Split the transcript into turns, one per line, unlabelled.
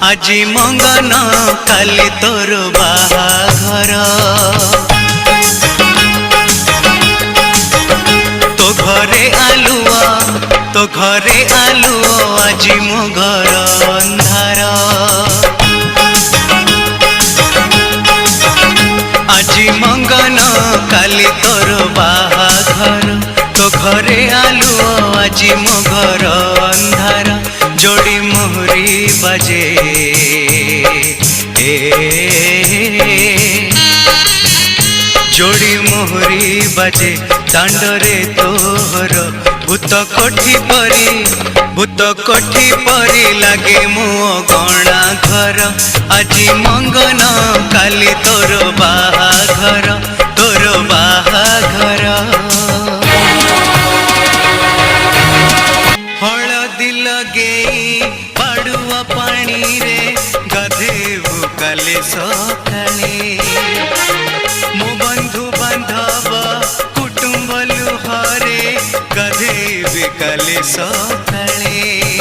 আজি मंगन काली तोर बाहाघर तो घरे आलुओ আজি मो घर अंधार আজি मंगन काली तोर बाहाघर तो घरे आलुओ আজি मो घर अंधार जोड़ी मोहरी बजे जोड़ी मोहरी बजे दांडरे तोहर भूत कोठी परी लगे मो गणा घर আজি मंगन काली तोर बाहाघर हलदी लगे पाड़ुआ पानी रे गाधेबु काले सकाळे मो बंधु बांधव कुटुंब लुहरे गाधेबे काले सकाळे।